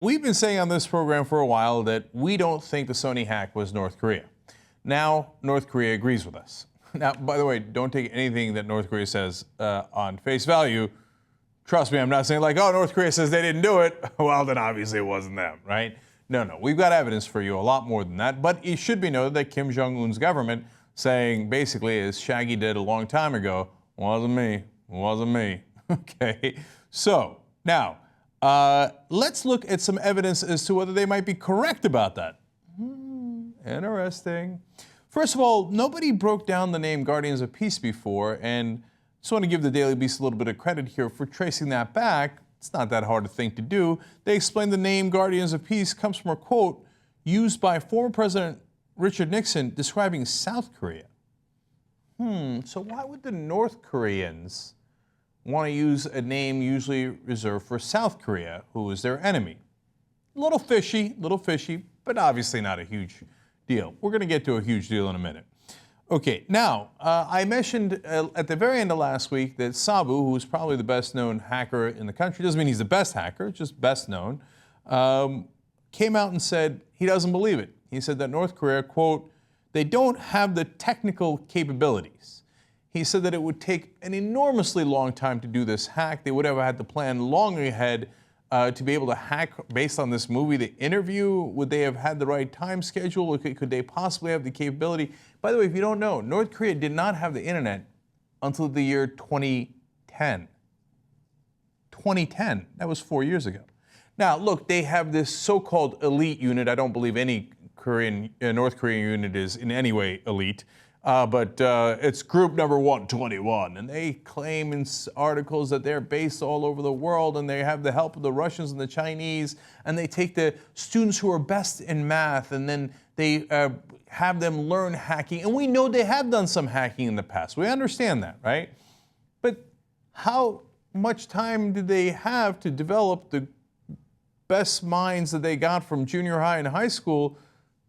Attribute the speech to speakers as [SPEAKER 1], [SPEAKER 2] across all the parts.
[SPEAKER 1] We've been saying on this program for a while that we don't think the Sony hack was North Korea. Now, North Korea agrees with us. Now, by the way, don't take anything that North Korea says on face value. Trust me, I'm not saying like, oh, North Korea says they didn't do it. Well, then obviously it wasn't them, right? No, we've got evidence for you, a lot more than that. But it should be noted that Kim Jong Un's government saying basically, as Shaggy did a long time ago, wasn't me. Okay, so now, let's look at some evidence as to whether they might be correct about that. Interesting. First of all, nobody broke down the name Guardians of Peace before, and I just want to give the Daily Beast a little bit of credit here for tracing that back. It's not that hard a thing to do. They explained the name Guardians of Peace comes from a quote used by former President Richard Nixon describing South Korea. So why would the North Koreans want to use a name usually reserved for South Korea, who is their enemy? A little fishy, but obviously not a huge deal. We're going to get to a huge deal in a minute. Okay, now, I mentioned at the very end of last week that Sabu, who's probably the best known hacker in the country, doesn't mean he's the best hacker, just best known, came out and said he doesn't believe it. He said that North Korea, quote, they don't have the technical capabilities. He said that it would take an enormously long time to do this hack. They would have had to plan long ahead to be able to hack based on this movie. The interview, would they have had the right time schedule? Could they possibly have the capability? By the way, if you don't know, North Korea did not have the internet until the year 2010. 2010, that was 4 years ago. Now, look, they have this so-called elite unit. I don't believe any North Korean unit is in any way elite. But it's group number 121, and they claim in articles that they're based all over the world, and they have the help of the Russians and the Chinese, and they take the students who are best in math, and then they have them learn hacking. And we know they have done some hacking in the past. We understand that, right? But how much time did they have to develop the best minds that they got from junior high and high school?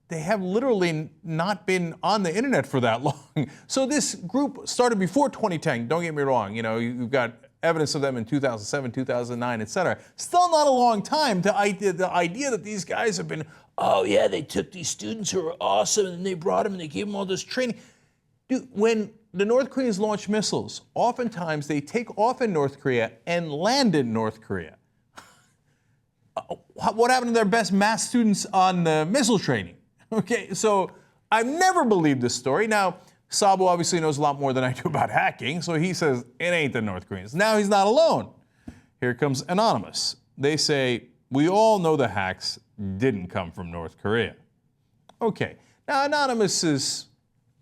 [SPEAKER 1] They have literally not been on the internet for that long. So this group started before 2010, don't get me wrong. You know, you've got evidence of them in 2007, 2009, et cetera. Still not a long time to the idea that these guys have been, oh yeah, they took these students who are awesome and they brought them and they gave them all this training. Dude, when the North Koreans launch missiles, oftentimes they take off in North Korea and land in North Korea. What happened to their best math students on the missile training? Okay, so I've never believed this story. Now, Sabu obviously knows a lot more than I do about hacking, so he says it ain't the North Koreans. Now he's not alone. Here comes Anonymous. They say, we all know the hacks didn't come from North Korea. Okay, now Anonymous is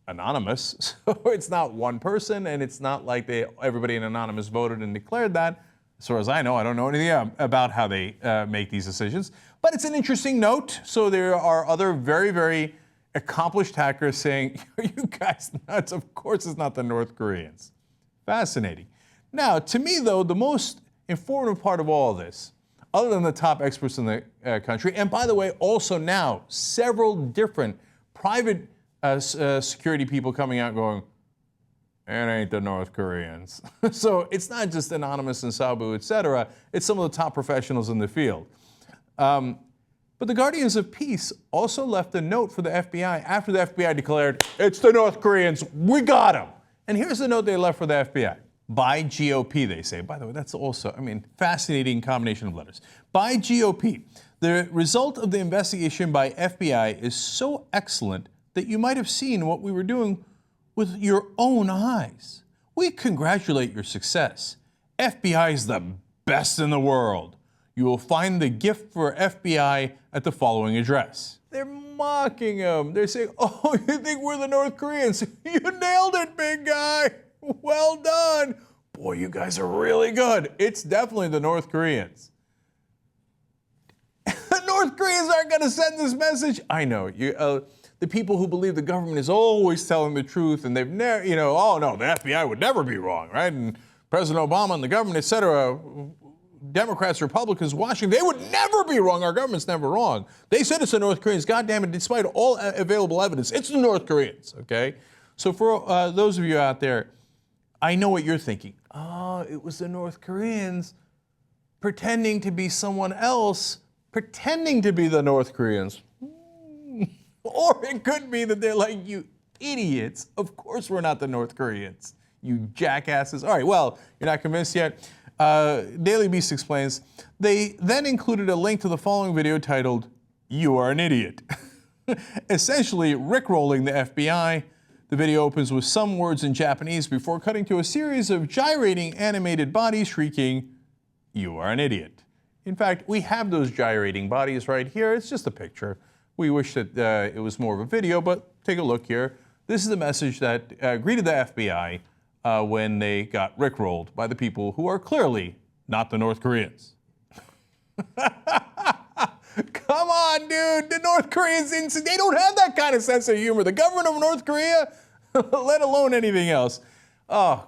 [SPEAKER 1] anonymous, so it's not one person, and it's not like everybody in Anonymous voted and declared that. As far as I know, I don't know anything about how they make these decisions. But it's an interesting note. So there are other very, very accomplished hackers saying, are you guys nuts? Of course it's not the North Koreans. Fascinating. Now, to me, though, the most informative part of all of this, other than the top experts in the country, and by the way, also now, several different private security people coming out going, it ain't the North Koreans. So it's not just Anonymous and Sabu, et cetera. It's some of the top professionals in the field. But the Guardians of Peace also left a note for the FBI after the FBI declared, it's the North Koreans, we got them. And here's the note they left for the FBI. By GOP, they say. By the way, that's also, fascinating combination of letters. By GOP, the result of the investigation by FBI is so excellent that you might have seen what we were doing with your own eyes. We congratulate your success. FBI is the best in the world. You will find the gift for FBI at the following address. They're mocking them. They're saying, oh, you think we're the North Koreans? You nailed it, big guy. Well done. Boy, you guys are really good. It's definitely the North Koreans. The North Koreans aren't going to send this message. I know. The people who believe the government is always telling the truth, and they've never, oh no, the FBI would never be wrong, right? And President Obama and the government, et cetera, Democrats, Republicans, Washington, they would never be wrong. Our government's never wrong. They said it's the North Koreans. God damn it, despite all available evidence, it's the North Koreans, okay? So for those of you out there, I know what you're thinking. Oh, it was the North Koreans pretending to be someone else pretending to be the North Koreans. Or it could be that they're like, you idiots. Of course we're not the North Koreans, you jackasses. All right, well, you're not convinced yet? Daily Beast explains, they then included a link to the following video titled, "You Are an Idiot." Essentially rickrolling the FBI. The video opens with some words in Japanese before cutting to a series of gyrating animated bodies shrieking, "You are an idiot." In fact, we have those gyrating bodies right here. It's just a picture. We wish that it was more of a video, but take a look here. This is the message that greeted the FBI when they got rickrolled by the people who are clearly not the North Koreans. Come on, dude. The North Koreans, they don't have that kind of sense of humor. The government of North Korea, let alone anything else. Oh,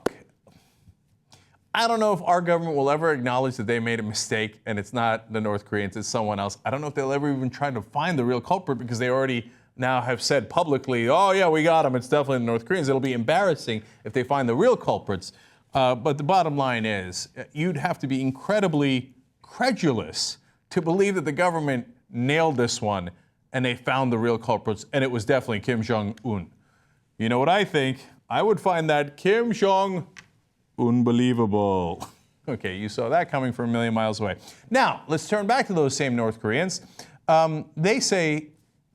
[SPEAKER 1] I don't know if our government will ever acknowledge that they made a mistake and it's not the North Koreans, it's someone else. I don't know if they'll ever even try to find the real culprit because they already now have said publicly, oh yeah, we got them, it's definitely the North Koreans. It'll be embarrassing if they find the real culprits. But the bottom line is, you'd have to be incredibly credulous to believe that the government nailed this one and they found the real culprits, and it was definitely Kim Jong Un. You know what I think? I would find that Kim Jong unbelievable. Okay, you saw that coming from a million miles away. Now, let's turn back to those same North Koreans. They say,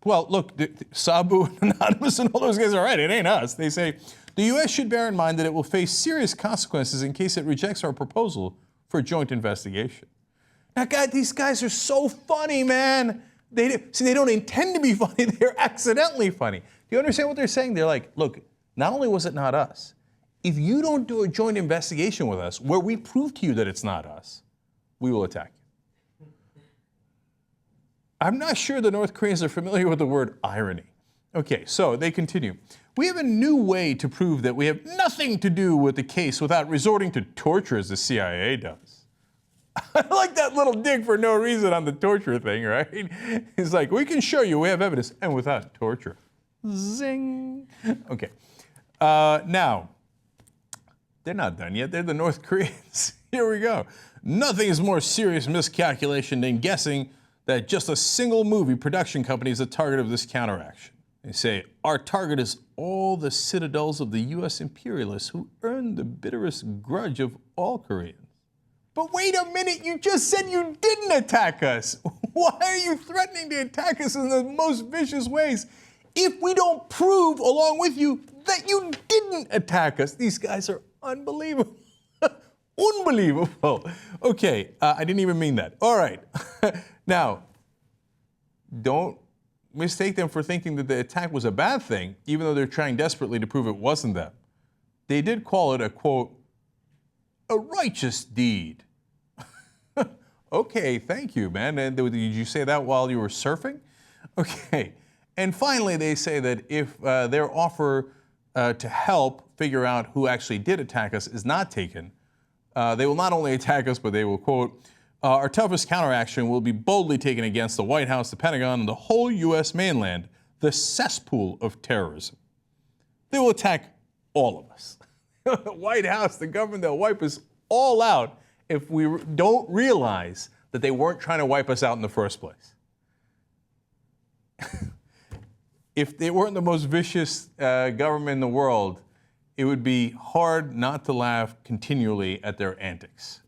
[SPEAKER 1] well, look, Sabu and Anonymous and all those guys are right, it ain't us. They say, the U.S. should bear in mind that it will face serious consequences in case it rejects our proposal for a joint investigation. Now, God, these guys are so funny, man. They don't intend to be funny, they're accidentally funny. Do you understand what they're saying? They're like, look, not only was it not us, if you don't do a joint investigation with us where we prove to you that it's not us, we will attack you. I'm not sure the North Koreans are familiar with the word irony. Okay, so they continue. We have a new way to prove that we have nothing to do with the case without resorting to torture as the CIA does. I like that little dig for no reason on the torture thing, right? He's like, we can show you we have evidence and without torture. Zing. Okay. Now, they're not done yet. They're the North Koreans. Here we go. Nothing is more serious miscalculation than guessing that just a single movie production company is the target of this counteraction. They say, our target is all the citadels of the U.S. imperialists who earned the bitterest grudge of all Koreans. But wait a minute, you just said you didn't attack us. Why are you threatening to attack us in the most vicious ways if we don't prove, along with you, that you didn't attack us? These guys are unbelievable. Unbelievable. Okay, I didn't even mean that. All right. Now, don't mistake them for thinking that the attack was a bad thing, even though they're trying desperately to prove it wasn't them. They did call it a, quote, a righteous deed. Okay, thank you, man. And did you say that while you were surfing? Okay. And finally, they say that if their offer to help figure out who actually did attack us is not taken, they will not only attack us, but they will, quote, our toughest counteraction will be boldly taken against the White House, the Pentagon, and the whole U.S. mainland, the cesspool of terrorism. They will attack all of us. The White House, the government, they'll wipe us all out if we don't realize that they weren't trying to wipe us out in the first place. If they weren't the most vicious government in the world, it would be hard not to laugh continually at their antics.